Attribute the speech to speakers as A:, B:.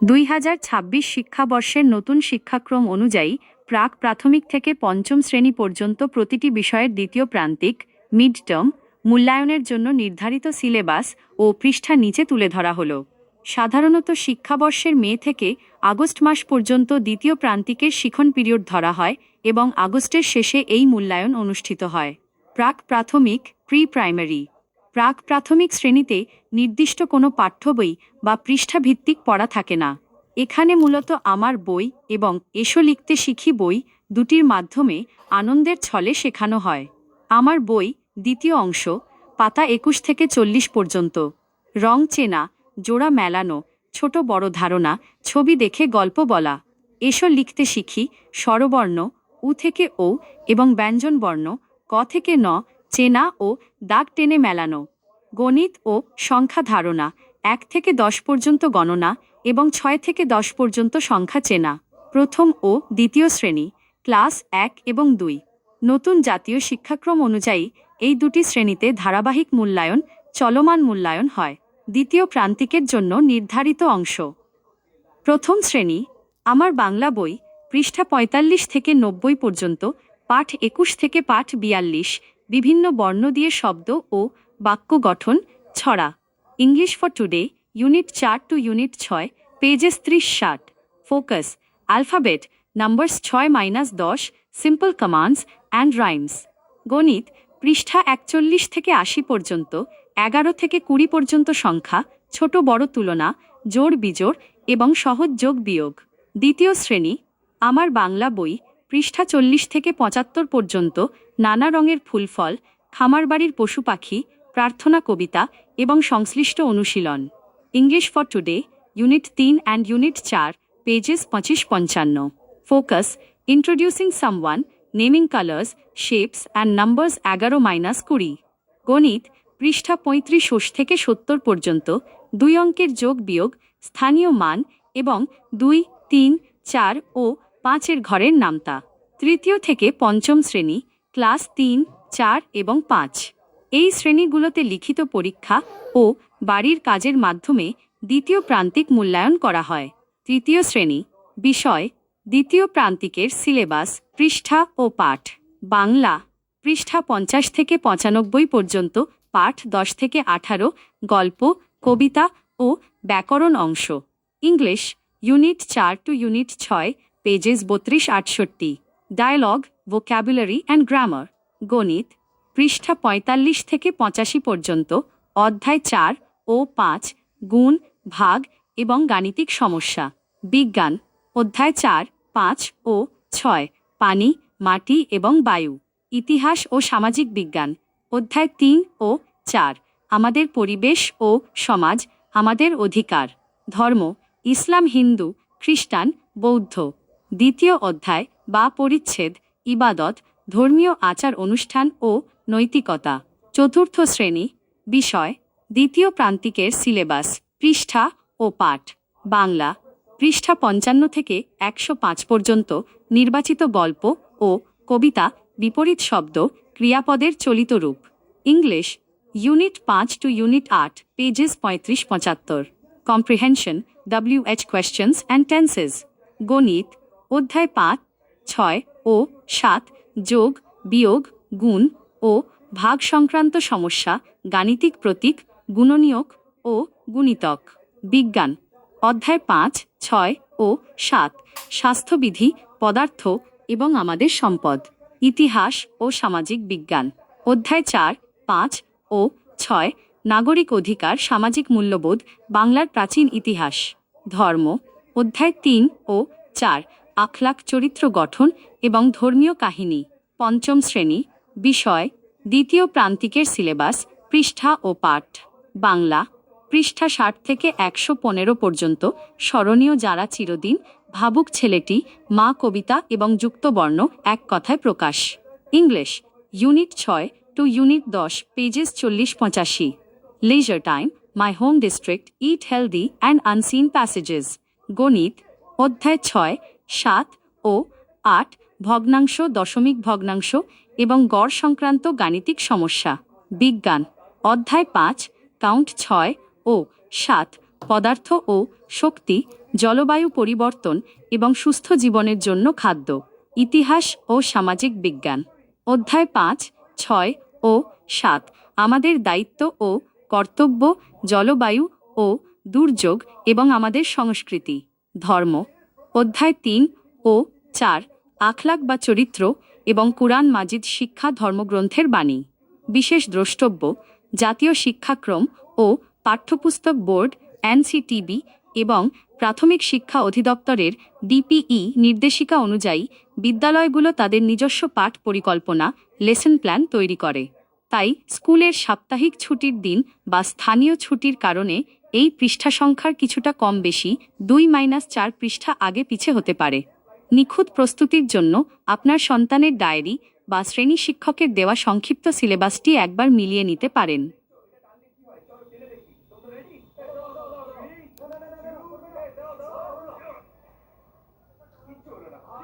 A: 2026 শিক্ষাবর্ষের নতুন শিক্ষাক্রম অনুযায়ী প্রাক প্রাথমিক থেকে পঞ্চম শ্রেণী পর্যন্ত প্রতিটি বিষয়ের দ্বিতীয় প্রান্তিক মিড টার্ম মূল্যায়নের জন্য নির্ধারিত সিলেবাস ও পৃষ্ঠা নিচে তুলে ধরা হলো। সাধারণত শিক্ষাবর্ষের মে থেকে আগস্ট মাস পর্যন্ত দ্বিতীয় প্রান্তিকের শিখন পিরিয়ড ধরা হয় এবং আগস্টের শেষে এই মূল্যায়ন অনুষ্ঠিত হয়। প্রাক প্রাথমিক প্রি প্রাইমারি প্রাক প্রাথমিক শ্রেণীতে নির্দিষ্ট কোনো পাঠ্য বই বা পৃষ্ঠাভিত্তিক পড়া থাকে না। এখানে মূলত আমার বই এবং এসো লিখতে শিখি বই দুটির মাধ্যমে আনন্দের ছলে শেখানো হয়। আমার বই দ্বিতীয় অংশ, পাতা 21 থেকে 40 পর্যন্ত। রং চেনা, জোড়া মেলানো, ছোট বড় ধারণা, ছবি দেখে গল্প বলা। এসো লিখতে শিখি স্বরবর্ণ উ থেকে ও এবং ব্যঞ্জনবর্ণ ক থেকে ন চেনা ও দাগ টেনে মেলানো। গণিত ও সংখ্যা ধারণা 1 থেকে 10 পর্যন্ত গণনা এবং 6 থেকে 10 পর্যন্ত সংখ্যা চেনা। প্রথম ও দ্বিতীয় শ্রেণী ক্লাস 1 এবং 2। নতুন জাতীয় শিক্ষাক্রম অনুযায়ী এই দুটি শ্রেণীতে ধারাবাহিক মূল্যায়ন, চলমান মূল্যায়ন হয়। দ্বিতীয় প্রান্তিকের জন্য নির্ধারিত অংশ। প্রথম শ্রেণী আমার বাংলা বই পৃষ্ঠা 45 থেকে 90 পর্যন্ত, পাঠ 21 থেকে পাঠ 42, বিভিন্ন বর্ণ দিয়ে শব্দ ও বাক্য গঠন ছড়া। English for today unit 4 to unit 6, pages 30-60। Focus alphabet numbers 6-10, simple commands and rhymes. গণিত পৃষ্ঠা 41 থেকে 80 পর্যন্ত, 11 থেকে 20 পর্যন্ত সংখ্যা, ছোট বড় তুলনা, জোড় বিজোড় এবং সহজ যোগ বিয়োগ। দ্বিতীয় শ্রেণী আমার বাংলা বই পৃষ্ঠা 40 থেকে 75 পর্যন্ত, নানা রঙের ফুলফল, খামারবাড়ির পশু পাখি, প্রার্থনা কবিতা এবং সংশ্লিষ্ট অনুশীলন। English for today unit 3 and unit 4, pages 25-55। Focus introducing someone, naming colours, shapes and numbers 11-20। গণিত পৃষ্ঠা 35 থেকে 70 পর্যন্ত, 2 অঙ্কের যোগ বিয়োগ, স্থানীয় মান এবং 2, 3, 4 ও 5 ঘরের নামতা। তৃতীয় থেকে পঞ্চম শ্রেণী ক্লাস 3, 4 এবং 5। এই শ্রেণীগুলোতে লিখিত পরীক্ষা ও বাড়ির কাজের মাধ্যমে দ্বিতীয় প্রান্তিক মূল্যায়ন করা হয়। তৃতীয় শ্রেণী বিষয় দ্বিতীয় প্রান্তিকের সিলেবাস, পৃষ্ঠা ও পাঠ। বাংলা পৃষ্ঠা 50 থেকে 95 পর্যন্ত, পাঠ 10 থেকে 18, গল্প, কবিতা ও ব্যাকরণ অংশ। English unit 4 to unit 6, pages 32-68, dialogue, vocabulary and grammar. গণিত পৃষ্ঠা 45 থেকে 85 পর্যন্ত, অধ্যায় 4 ও 5, গুণ, ভাগ এবং গাণিতিক সমস্যা। বিজ্ঞান অধ্যায় 4, 5 ও 6, পানি, মাটি এবং বায়ু। ইতিহাস ও সামাজিক বিজ্ঞান অধ্যায় 3 ও 4, আমাদের পরিবেশ ও সমাজ, আমাদের অধিকার। ধর্ম ইসলাম, হিন্দু, খ্রিস্টান, বৌদ্ধ। দ্বিতীয় অধ্যায় বা পরিচ্ছেদ ইবাদত, ধর্মীয় আচার অনুষ্ঠান ও নৈতিকতা। চতুর্থ শ্রেণী বিষয় দ্বিতীয় প্রান্তিকের সিলেবাস, পৃষ্ঠা ও পাঠ। বাংলা পৃষ্ঠা 55 থেকে 105 পর্যন্ত, নির্বাচিত গল্প ও কবিতা, বিপরীত শব্দ, ক্রিয়াপদের চলিত রূপ। English unit 5 to unit 8, pages 35-75। Comprehension WH questions and tenses. গণিত অধ্যায় 5, 6 ও 7, যোগ, বিয়োগ, গুণ ও ভাগ সংক্রান্ত সমস্যা, গাণিতিক প্রতীক, গুণনীয়ক ও গুণিতক। বিজ্ঞান অধ্যায় 5, 6 ও 7, স্বাস্থ্যবিধি, পদার্থ এবং আমাদের সম্পদ। ইতিহাস ও সামাজিক বিজ্ঞান অধ্যায় 4, 5 ও 6, নাগরিক অধিকার, সামাজিক মূল্যবোধ, বাংলার প্রাচীন ইতিহাস। ধর্ম অধ্যায় 3 ও 4, আখলাক, চরিত্র গঠন এবং ধর্মীয় কাহিনী। পঞ্চম শ্রেণী বিষয় দ্বিতীয় প্রান্তিকের সিলেবাস, পৃষ্ঠা ও পাঠ। বাংলা পৃষ্ঠা 60 থেকে 115 পর্যন্ত, স্মরণীয় যারা চিরদিন, ভাবুক ছেলেটি, মা কবিতা এবং যুক্তবর্ণ, এক কথায় প্রকাশ। English unit 6 to unit 10, pages 40-85। Leisure time, my home district, eat healthy and unseen passages. গণিত অধ্যায় 6, 7 ও 8, ভগ্নাংশ, দশমিক ভগ্নাংশ এবং গড় সংক্রান্ত গাণিতিক সমস্যা। বিজ্ঞান অধ্যায় 5, কাউন্ট 6 ও 7, পদার্থ ও শক্তি, জলবায়ু পরিবর্তন এবং সুস্থ জীবনের জন্য খাদ্য, ইতিহাস ও সামাজিক বিজ্ঞান। অধ্যায় ৫, ৬ ও ৭ আমাদের দায়িত্ব ও কর্তব্য, জলবায়ু ও দুর্যোগ এবং আমাদের সংস্কৃতি, ধর্ম। অধ্যায় ৩ ও ৪ আখলাক বা চরিত্র এবং কুরআন মাজিদ শিক্ষা ধর্মগ্রন্থের বাণী। বিশেষ দ্রষ্টব্য: জাতীয় শিক্ষাক্রম ও পাঠ্যপুস্তক বোর্ড এনসিটিবি এবং প্রাথমিক শিক্ষা অধিদপ্তরের ডিপিই নির্দেশিকা অনুযায়ী বিদ্যালয়গুলো তাদের নিজস্ব পাঠ পরিকল্পনা লেসন প্ল্যান তৈরি করে। তাই স্কুলের সাপ্তাহিক ছুটির দিন বা স্থানীয় ছুটির কারণে এই পৃষ্ঠা সংখ্যার কিছুটা কম বেশি 2-4 পৃষ্ঠা আগে পিছে হতে পারে। নিখুঁত প্রস্তুতির জন্য আপনার সন্তানের ডায়েরি বা শ্রেণী শিক্ষকের দেওয়া সংক্ষিপ্ত সিলেবাসটি একবার মিলিয়ে নিতে পারেন।